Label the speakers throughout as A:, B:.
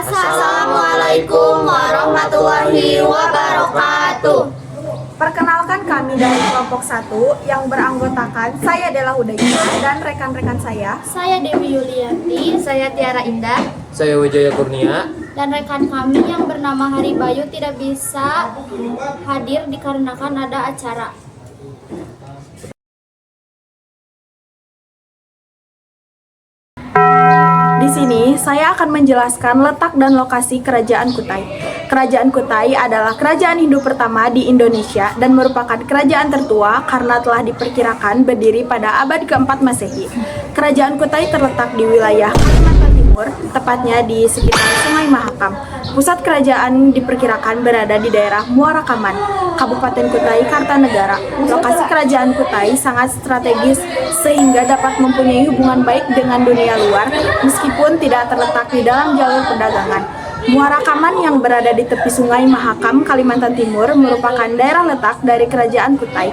A: Assalamualaikum warahmatullahi wabarakatuh.
B: Perkenalkan, kami dari kelompok 1 yang beranggotakan saya Della Hudaika dan rekan-rekan saya.
A: Saya Dewi Yulianti, saya Tiara Indah,
C: Saya Wijaya Kurnia.
A: dan rekan kami yang bernama Hari Bayu tidak bisa hadir dikarenakan ada acara.
B: Di sini saya akan menjelaskan letak dan lokasi Kerajaan Kutai. Kerajaan Kutai adalah kerajaan Hindu pertama di Indonesia dan merupakan kerajaan tertua karena telah diperkirakan berdiri pada abad ke-4 Masehi. Kerajaan Kutai terletak di wilayah Kalimantan Timur, tepatnya di sekitar Sungai Mahakam. Pusat kerajaan diperkirakan berada di daerah Muara Kaman, Kabupaten Kutai Kartanegara. Lokasi kerajaan Kutai sangat strategis sehingga dapat mempunyai hubungan baik dengan dunia luar meskipun tidak terletak di dalam jalur perdagangan. Muara Kaman yang berada di tepi Sungai Mahakam, Kalimantan Timur merupakan daerah letak dari kerajaan Kutai.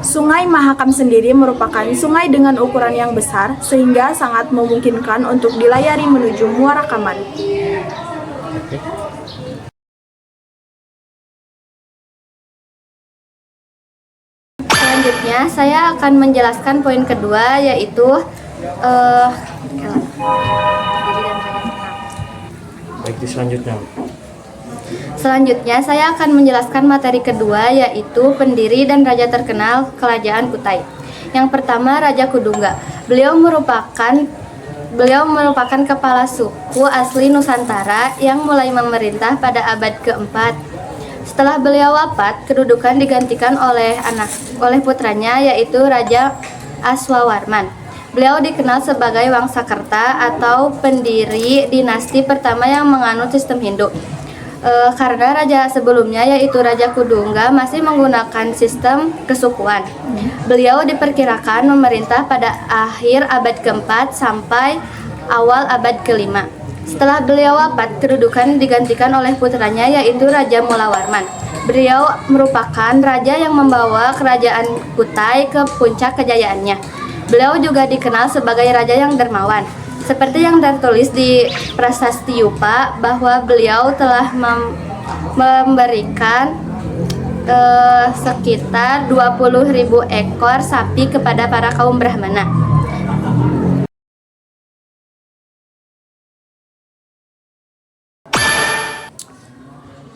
B: Sungai Mahakam sendiri merupakan sungai dengan ukuran yang besar sehingga sangat memungkinkan untuk dilayari menuju Muara Kaman.
A: Selanjutnya, saya akan menjelaskan poin kedua, yaitu
C: Baik, selanjutnya.
A: Selanjutnya, saya akan menjelaskan materi kedua, yaitu pendiri dan raja terkenal Kerajaan Kutai. Yang pertama, Raja Kudungga. Beliau merupakan kepala suku asli Nusantara yang mulai memerintah pada abad ke-4. Setelah beliau wafat, kedudukan digantikan oleh putranya, yaitu Raja Aswawarman. Beliau dikenal sebagai Wangsakerta atau pendiri dinasti pertama yang menganut sistem Hindu. Karena raja sebelumnya, yaitu Raja Kudungga, masih menggunakan sistem kesukuan. Beliau diperkirakan memerintah pada akhir abad ke-4 sampai awal abad ke-5. Setelah beliau wafat, kedudukan digantikan oleh putranya, yaitu Raja Mulawarman. Beliau merupakan raja yang membawa kerajaan Kutai ke puncak kejayaannya. Beliau juga dikenal sebagai raja yang dermawan. Seperti yang tertulis di Prasasti Yupa, bahwa beliau telah memberikan sekitar 20.000 ekor sapi kepada para kaum Brahmana.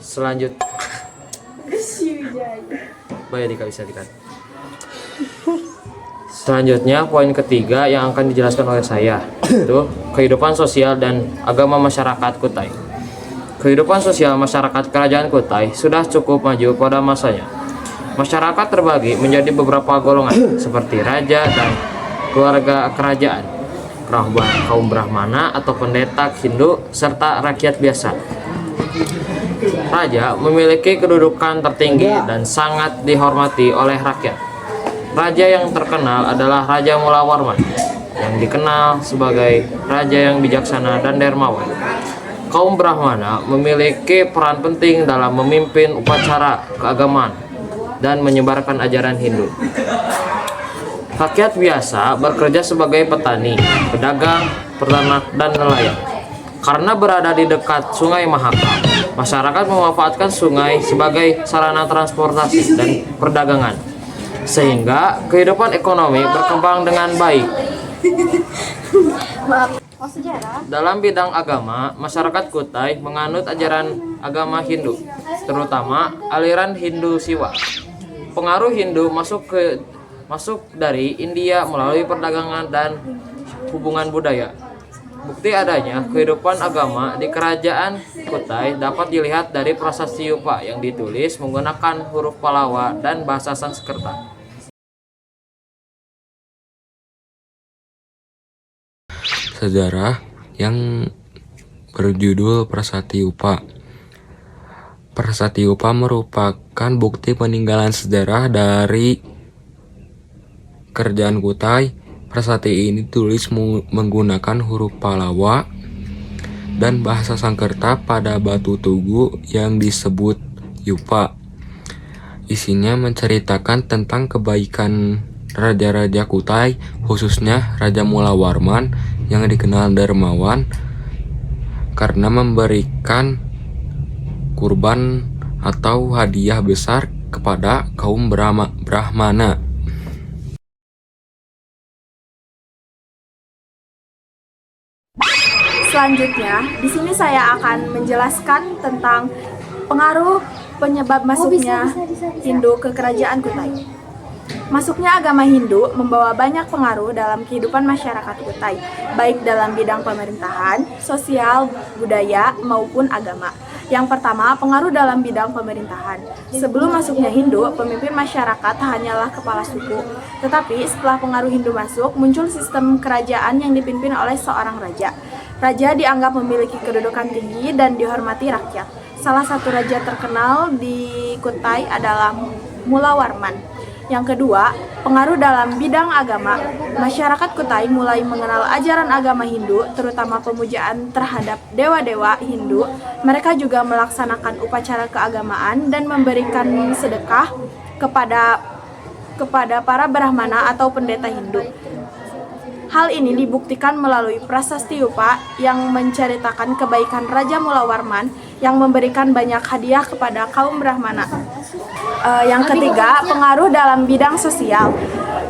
C: Selanjutnya. Baik, bisa kita. Selanjutnya, poin ketiga yang akan dijelaskan oleh saya, yaitu kehidupan sosial dan agama masyarakat Kutai. Kehidupan sosial masyarakat Kerajaan Kutai sudah cukup maju pada masanya. Masyarakat terbagi menjadi beberapa golongan seperti raja dan keluarga kerajaan, kaum Brahmana atau pendeta Hindu, serta rakyat biasa. Raja memiliki kedudukan tertinggi dan sangat dihormati oleh rakyat. Raja yang terkenal adalah Raja Mulawarman, yang dikenal sebagai raja yang bijaksana dan dermawan. Kaum Brahmana memiliki peran penting dalam memimpin upacara keagamaan dan menyebarkan ajaran Hindu. Rakyat biasa bekerja sebagai petani, pedagang, peternak, dan nelayan. Karena berada di dekat Sungai Mahakam, masyarakat memanfaatkan sungai sebagai sarana transportasi dan perdagangan, sehingga kehidupan ekonomi berkembang dengan baik. Dalam bidang agama, masyarakat Kutai menganut ajaran agama Hindu, terutama aliran Hindu Siwa. Pengaruh Hindu masuk dari India melalui perdagangan dan hubungan budaya. Bukti adanya kehidupan agama di Kerajaan Kutai dapat dilihat dari Prasasti Yupa yang ditulis menggunakan huruf Pallawa dan bahasa Sanskerta.
D: Sejarah yang berjudul Prasasti Yupa. Prasasti Yupa merupakan bukti peninggalan sejarah dari Kerajaan Kutai. Prasasti ini ditulis menggunakan huruf Pallawa dan bahasa Sanskerta pada batu tugu yang disebut Yupa. Isinya menceritakan tentang kebaikan raja-raja Kutai, khususnya Raja Mulawarman yang dikenal dermawan. karena memberikan kurban atau hadiah besar kepada kaum Brahmana.
B: Selanjutnya, di sini saya akan menjelaskan tentang pengaruh penyebab masuknya Hindu ke kerajaan Kutai. Masuknya agama Hindu membawa banyak pengaruh dalam kehidupan masyarakat Kutai, baik dalam bidang pemerintahan, sosial, budaya, maupun agama. Yang pertama, pengaruh dalam bidang pemerintahan. Sebelum masuknya Hindu, pemimpin masyarakat hanyalah kepala suku. Tetapi setelah pengaruh Hindu masuk, muncul sistem kerajaan yang dipimpin oleh seorang raja. Raja dianggap memiliki kedudukan tinggi dan dihormati rakyat. Salah satu raja terkenal di Kutai adalah Mulawarman. Yang kedua, pengaruh dalam bidang agama. Masyarakat Kutai mulai mengenal ajaran agama Hindu, terutama pemujaan terhadap dewa-dewa Hindu. Mereka juga melaksanakan upacara keagamaan dan memberikan sedekah kepada para Brahmana atau pendeta Hindu. Hal ini dibuktikan melalui prasasti Yupa yang menceritakan kebaikan Raja Mulawarman yang memberikan banyak hadiah kepada kaum Brahmana. Yang ketiga, pengaruh dalam bidang sosial.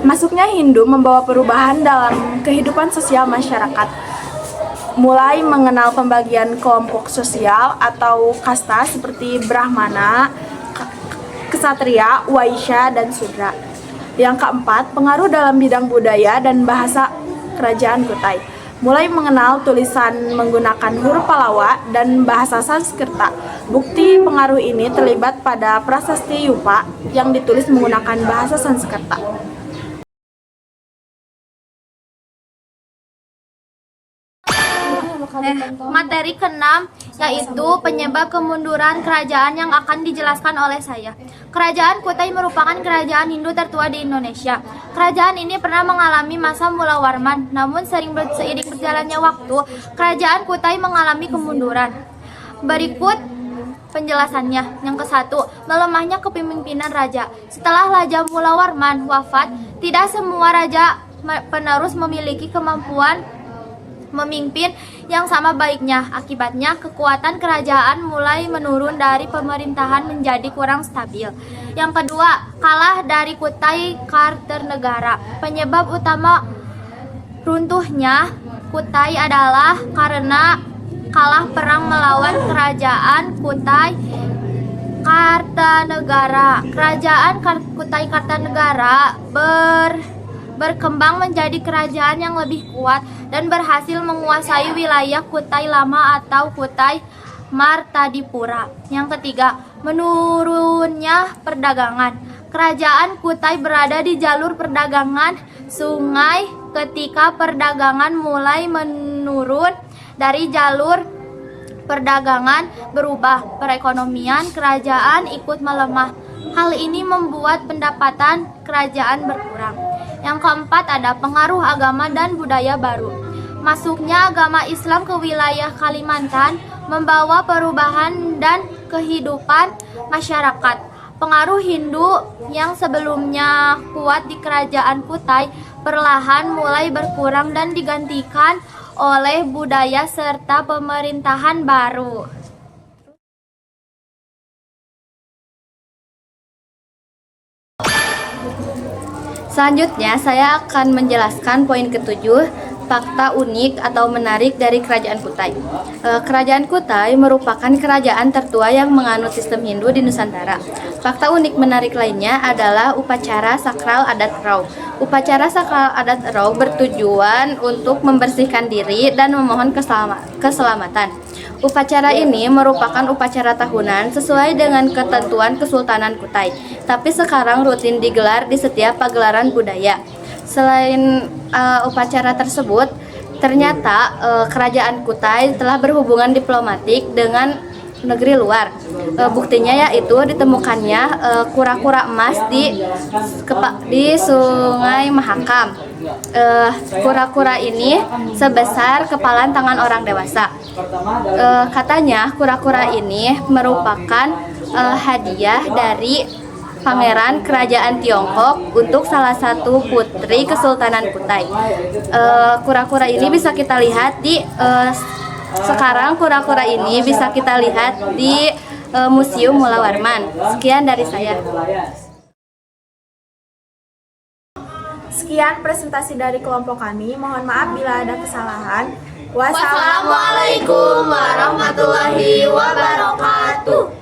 B: Masuknya Hindu membawa perubahan dalam kehidupan sosial masyarakat. Mulai mengenal pembagian kelompok sosial atau kasta seperti Brahmana, Ksatria, Waisya, dan Sudra. Yang keempat, pengaruh dalam bidang budaya dan bahasa kerajaan Kutai. Mulai mengenal tulisan menggunakan huruf Pallava dan bahasa Sanskerta. Bukti pengaruh ini terlibat pada prasasti Yupa yang ditulis menggunakan bahasa Sanskerta.
A: Materi keenam yaitu penyebab kemunduran kerajaan yang akan dijelaskan oleh saya. Kerajaan Kutai merupakan kerajaan Hindu tertua di Indonesia. Kerajaan ini pernah mengalami masa Mulawarman, namun seiring berjalannya waktu, kerajaan Kutai mengalami kemunduran. Berikut penjelasannya. Yang ke-1, melemahnya kepemimpinan raja. Setelah Raja Mulawarman wafat, tidak semua raja penerus memiliki kemampuan memimpin yang sama baiknya. Akibatnya, kekuatan kerajaan mulai menurun dari pemerintahan menjadi kurang stabil. Yang kedua, kalah dari Kutai Kartanegara. Penyebab utama runtuhnya Kutai adalah karena kalah perang melawan kerajaan Kutai Kartanegara. Kerajaan Kutai Kartanegara berkembang menjadi kerajaan yang lebih kuat dan berhasil menguasai wilayah Kutai Lama atau Kutai Martadipura. Yang ketiga, menurunnya perdagangan. Kerajaan Kutai berada di jalur perdagangan sungai. Ketika perdagangan mulai menurun dari jalur perdagangan berubah, perekonomian kerajaan ikut melemah. Hal ini membuat pendapatan kerajaan berkurang. Yang keempat, ada pengaruh agama dan budaya baru. Masuknya agama Islam ke wilayah Kalimantan membawa perubahan dan kehidupan masyarakat. Pengaruh Hindu yang sebelumnya kuat di kerajaan Kutai perlahan mulai berkurang dan digantikan oleh budaya serta pemerintahan baru. Selanjutnya, saya akan menjelaskan poin ke-7, fakta unik atau menarik dari kerajaan Kutai. Kerajaan Kutai merupakan kerajaan tertua yang menganut sistem Hindu di Nusantara. Fakta unik menarik lainnya adalah upacara sakral adat Rau. Upacara sakral adat Rau bertujuan untuk membersihkan diri dan memohon keselamatan. Upacara ini merupakan upacara tahunan sesuai dengan ketentuan Kesultanan Kutai, tapi sekarang rutin digelar di setiap pagelaran budaya. Selain upacara tersebut, ternyata kerajaan Kutai telah berhubungan diplomatik dengan negeri luar. Buktinya yaitu ditemukannya kura-kura emas di Sungai Mahakam. Kura-kura ini sebesar kepalan tangan orang dewasa. Katanya kura-kura ini merupakan hadiah dari Pangeran Kerajaan Tiongkok untuk salah satu putri Kesultanan Kutai. Kura-kura ini bisa kita lihat di Sekarang kura-kura ini bisa kita lihat di Museum Mula Warman. Sekian dari saya.
B: Sekian presentasi dari kelompok kami. Mohon maaf bila ada kesalahan.
A: Wassalamualaikum warahmatullahi wabarakatuh.